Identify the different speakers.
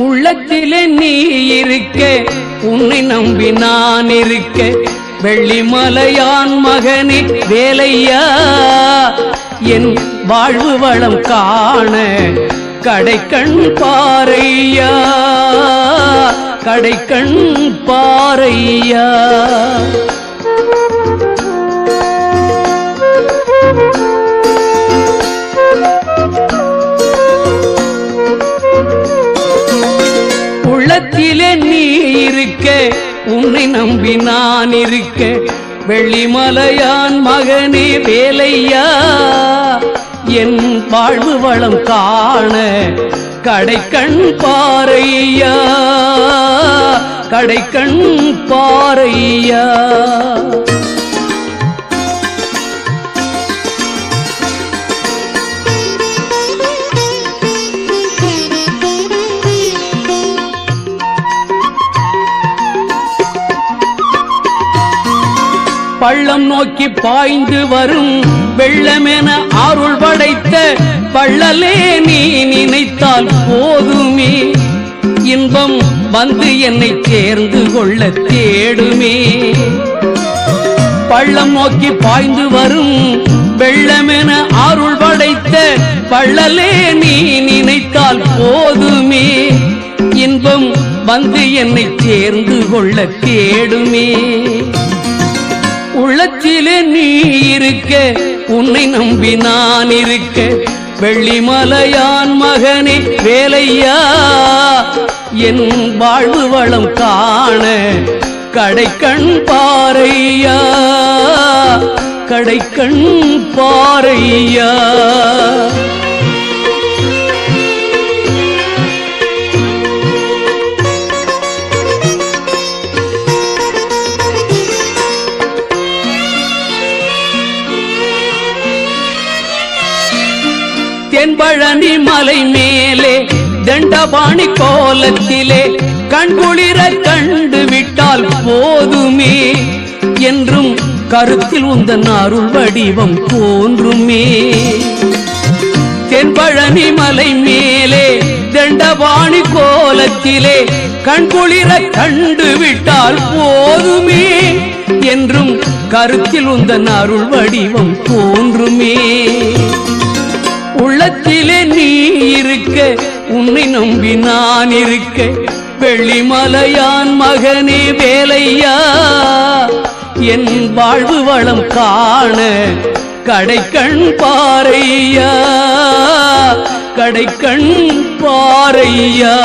Speaker 1: உள்ளத்திலே நீ இருக்க, உன்னை நம்பி நான் இருக்க, வெள்ளிமலையான் மகனே வேலையா, என் வாழ்வு வளம் காண கடைக்கண் பாரையா, கடைக்கண் பாரையா. உள்ளத்திலே நீ இருக்க, உன்னை நம்பி நான் இருக்க, வெள்ளிமலையான் மகனே வேலையா, என் வாழ்வு வளம் காண கடைக்கண் பாரையா, கடைக்கண் பாரையா. பள்ளம் நோக்கி பாய்ந்து வரும் வெள்ளமென அருள் படைத்த பள்ளலே நீ நினைத்தால் போதுமே, இன்பம் வந்து என்னை சேர்ந்து கொள்ள தேடுமே. பள்ளம் நோக்கி பாய்ந்து வரும் வெள்ளமென அருள் படைத்த பள்ளலே நீ நினைத்தால் போதுமே, இன்பம் வந்து என்னை சேர்ந்து கொள்ள தேடுமே. உள்ளத்திலே நீ இருக்க, உன்னை நம்பி நான் இருக்க, வெள்ளிமலையான் மகனே வேலையா, என் வாழ்வு வளம் காண கடைக்கண் பாரையா, கடைக்கண் பாரையா. தென்பழனி மலை மேலே தண்டபாணி கோலத்திலே கண்குளிர கண்டு விட்டால் போதுமே, என்றும் கருத்தில் உந்தன் அருள் வடிவம் தோன்றுமே. தென்பழனி மலை மேலே தண்டபாணி கோலத்திலே கண்குளிர கண்டு விட்டால் போதுமே, என்றும் கருத்தில் உந்தன் அருள் வடிவம் தோன்றுமே. உள்ளத்திலே நீ இருக்க, உன்னை நம்பி நான் இருக்க, வெள்ளிமலையான் மகனே வேலையா, என் வாழ்வு வளம் காண கடைக்கண் பாரையா, கடைக்கண் பாரையா.